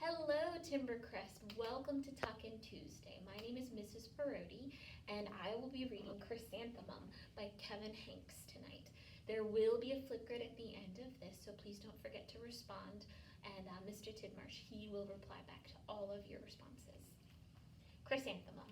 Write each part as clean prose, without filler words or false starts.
Hello, Timbercrest. Welcome to Talkin' Tuesday. My name is Mrs. Parodi, and I will be reading Chrysanthemum by Kevin Hanks tonight. There will be a Flipgrid at the end of this, so please don't forget to respond. And Mr. Tidmarsh, he will reply back to all of your responses. Chrysanthemum.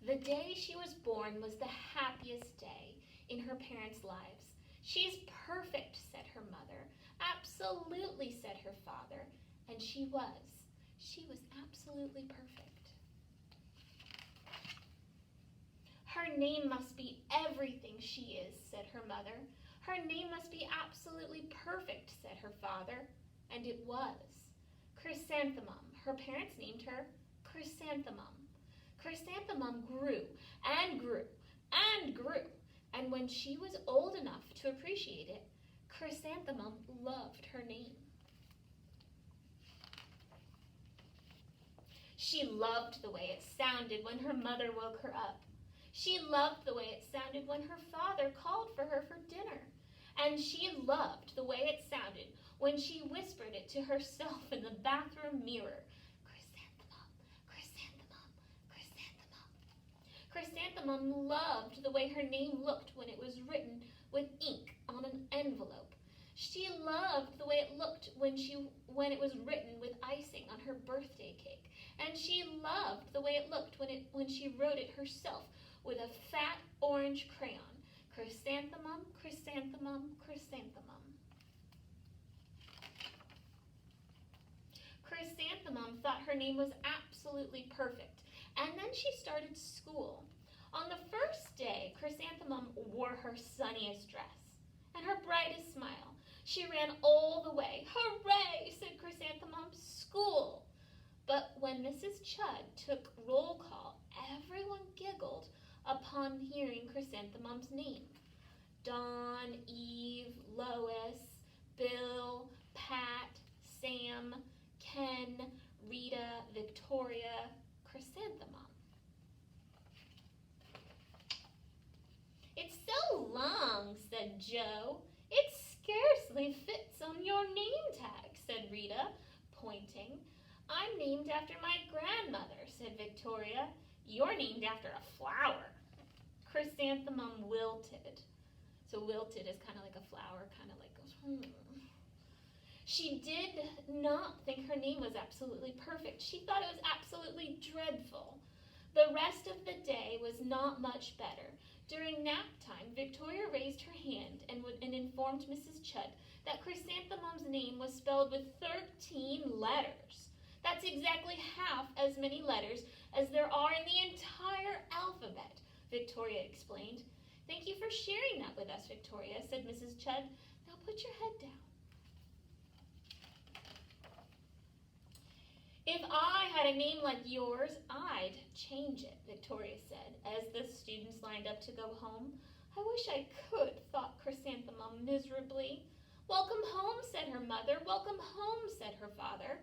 The day she was born was the happiest day in her parents' lives. "She is perfect," said her mother. "Absolutely," said her father. And she was. She was absolutely perfect. "Her name must be everything she is," said her mother. "Her name must be absolutely perfect," said her father. And it was. Chrysanthemum. Her parents named her Chrysanthemum. Chrysanthemum grew and grew and grew, and when she was old enough to appreciate it, Chrysanthemum loved her name. She loved the way it sounded when her mother woke her up. She loved the way it sounded when her father called for her for dinner. And she loved the way it sounded when she whispered it to herself in the bathroom mirror. Chrysanthemum loved the way her name looked when it was written with ink on an envelope. She loved the way it looked when it was written with icing on her birthday cake. And she loved the way it looked when she wrote it herself with a fat orange crayon. Chrysanthemum, chrysanthemum, chrysanthemum. Chrysanthemum thought her name was absolutely perfect. And then she started school. On the first day, Chrysanthemum wore her sunniest dress and her brightest smile. She ran all the way. "Hooray," said Chrysanthemum, "school." But when Mrs. Chudd took roll call, everyone giggled upon hearing Chrysanthemum's name. Dawn, Eve, Lois, Bill, Pat, Sam, Ken, Rita, Victoria, Chrysanthemum. "It's so long," said Joe. "It scarcely fits on your name tag," said Rita, pointing. "I'm named after my grandmother," said Victoria. "You're named after a flower." Chrysanthemum wilted. So wilted is kind of like a flower, kind of like goes, She did not think her name was absolutely perfect. She thought it was absolutely dreadful. The rest of the day was not much better. During nap time, Victoria raised her hand and informed Mrs. Chudd that Chrysanthemum's name was spelled with 13 letters. That's exactly half as many letters as there are in the entire alphabet, Victoria explained. "Thank you for sharing that with us, Victoria," said Mrs. Chudd. "Now put your head down." "If I had a name like yours, I'd change it," Victoria said, as the students lined up to go home. "I wish I could," thought Chrysanthemum miserably. "Welcome home," said her mother. "Welcome home," said her father.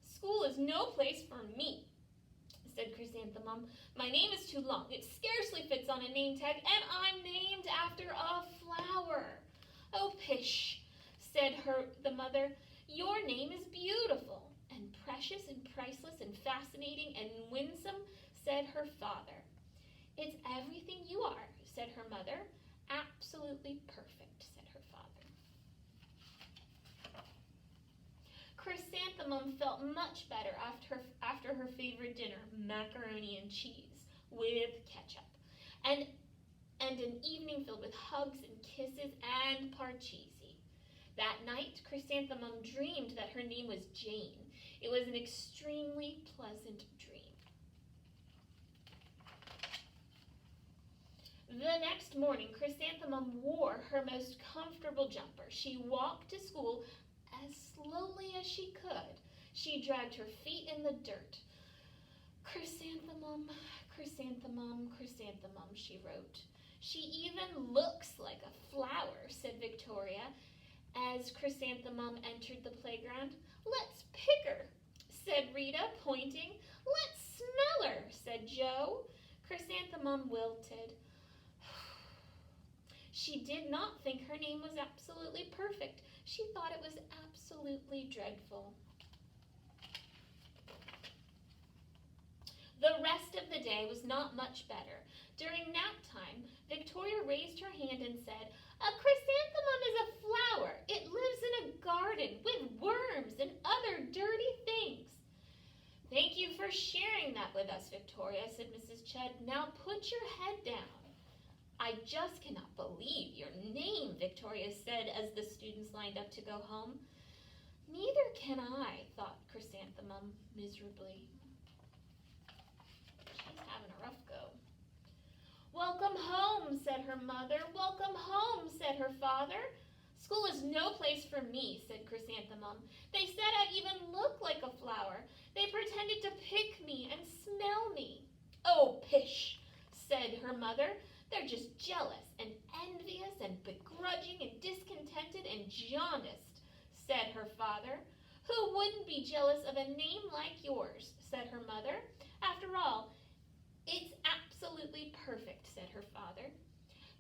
"School is no place for me," said Chrysanthemum. "My name is too long. It scarcely fits on a name tag, and I'm named after a flower." "Oh, pish," said the mother. "Your name is beautiful and precious and priceless and fascinating and winsome," said her father. "It's everything you are," said her mother. "Absolutely perfect," said her father. Chrysanthemum felt much better after her favorite dinner, macaroni and cheese with ketchup, and an evening filled with hugs and kisses and parcheesi. That night, Chrysanthemum dreamed that her name was Jane. It was an extremely pleasant dream. The next morning, Chrysanthemum wore her most comfortable jumper. She walked to school as slowly as she could. She dragged her feet in the dirt. "Chrysanthemum, chrysanthemum, chrysanthemum," she wrote. "She even looks like a flower," said Victoria, as Chrysanthemum entered the playground. "Let's pick her," said Rita, pointing. "Let's smell her," said Joe. Chrysanthemum wilted. She did not think her name was absolutely perfect. She thought it was absolutely dreadful. The rest of the day was not much better. During nap time, Victoria raised her hand and said, "A chrysanthemum is a flower. It lives in a garden with worms and other dirty things." "Thank you for sharing that with us, Victoria," said Mrs. Chud. "Now put your head down." "I just cannot believe your name," Victoria said as the students lined up to go home. "Neither can I," thought Chrysanthemum miserably. She's having a rough go. "Welcome home," said her mother. "Welcome home," said her father. "School is no place for me," said Chrysanthemum. "They said I even looked like a flower. They pretended to pick me and smell me." "Oh, pish," said her mother. "They're just jealous and envious and begrudging and discontented and jaundiced," said her father. "Who wouldn't be jealous of a name like yours?" said her mother. "After all, it's absolutely perfect," said her father.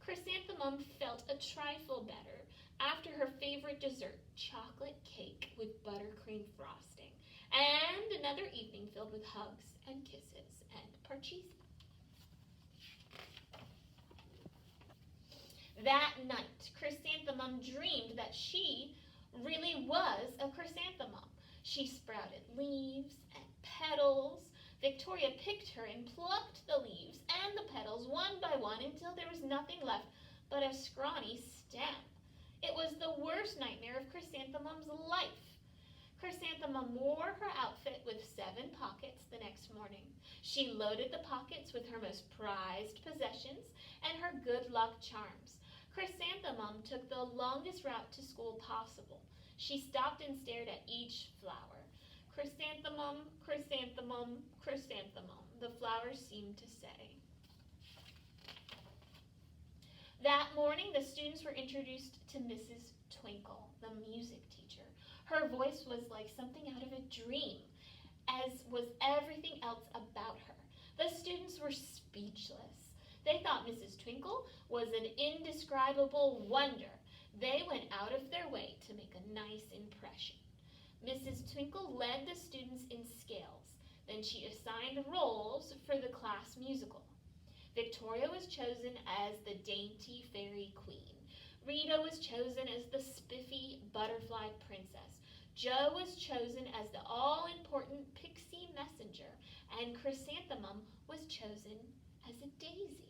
Chrysanthemum felt a trifle better after her favorite dessert, chocolate cake with buttercream frosting, and another evening filled with hugs and kisses and parcheesi. That night, Chrysanthemum dreamed that she really was a chrysanthemum. She sprouted leaves and petals. Victoria picked her and plucked the leaves and the petals one by one until there was nothing left but a scrawny stem. It was the worst nightmare of Chrysanthemum's life. Chrysanthemum wore her outfit with 7 pockets the next morning. She loaded the pockets with her most prized possessions and her good luck charms. Chrysanthemum took the longest route to school possible. She stopped and stared at each flower. "Chrysanthemum, chrysanthemum, chrysanthemum," the flowers seemed to say. That morning, the students were introduced to Mrs. Twinkle, the music teacher. Her voice was like something out of a dream, as was everything else about her. The students were speechless. They thought Mrs. Twinkle was an indescribable wonder. They went out of their way to make a nice impression. Mrs. Twinkle led the students in scales. Then she assigned roles for the class musical. Victoria was chosen as the dainty fairy queen. Rita was chosen as the spiffy butterfly princess. Jo was chosen as the all-important pixie messenger. And Chrysanthemum was chosen as a daisy.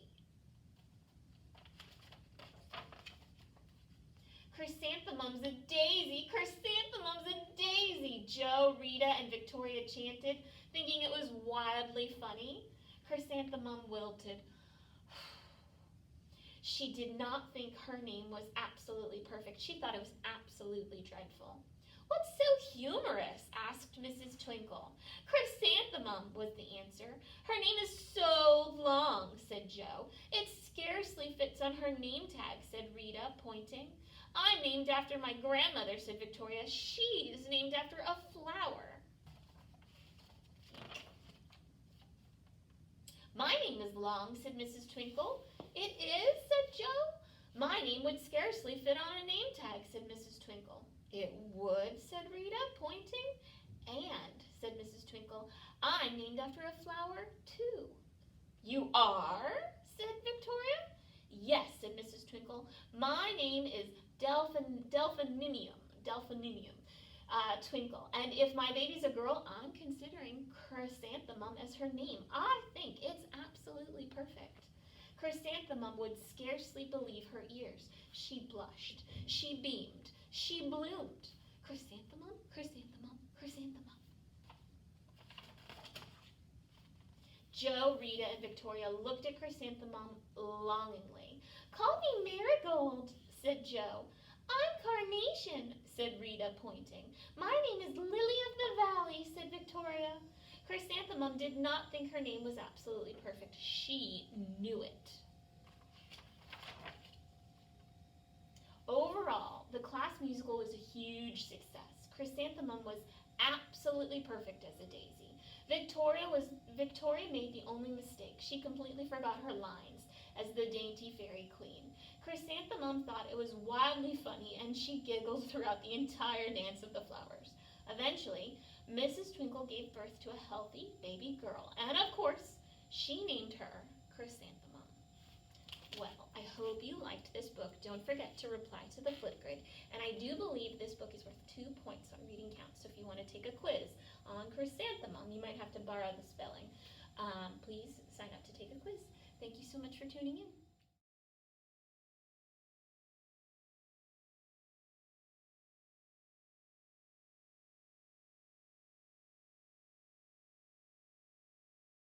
"Chrysanthemum's a daisy, chrysanthemum's a daisy," Jo, Rita, and Victoria chanted, thinking it was wildly funny. Chrysanthemum wilted. She did not think her name was absolutely perfect. She thought it was absolutely dreadful. "What's so humorous?" asked Mrs. Twinkle. "Chrysanthemum," was the answer. "Her name is so long," said Jo. "It scarcely fits on her name tag," said Rita, pointing. "I'm named after my grandmother," said Victoria. "She's named after a flower." "My name is long," said Mrs. Twinkle. "It is?" said Jo. "My name would scarcely fit on a name tag," said Mrs. Twinkle. "It would," said Rita, pointing. "And," said Mrs. Twinkle, "I'm named after a flower, too." "You are?" said Victoria. "Yes," said Mrs. Twinkle. "My name is Delphinium Twinkle. And if my baby's a girl, I'm considering Chrysanthemum as her name. I think it's absolutely perfect." Chrysanthemum would scarcely believe her ears. She blushed. She beamed. She bloomed. Chrysanthemum, chrysanthemum, chrysanthemum. Jo, Rita, and Victoria looked at Chrysanthemum longingly. "Call me Marigold," said Jo. "I'm Carnation," said Rita, pointing. "My name is Lily of the Valley," said Victoria. Chrysanthemum did not think her name was absolutely perfect. She knew it. Overall, the class musical was a huge success. Chrysanthemum was absolutely perfect as a daisy. Victoria made the only mistake. She completely forgot her lines, as the dainty fairy queen. Chrysanthemum thought it was wildly funny, and she giggled throughout the entire dance of the flowers. Eventually, Mrs. Twinkle gave birth to a healthy baby girl, and of course, she named her Chrysanthemum. Well, I hope you liked this book. Don't forget to reply to the Flipgrid. And I do believe this book is worth 2 points on reading count. So if you want to take a quiz on Chrysanthemum, you might have to borrow the spelling. Please sign up to take a quiz. Thank you so much for tuning in.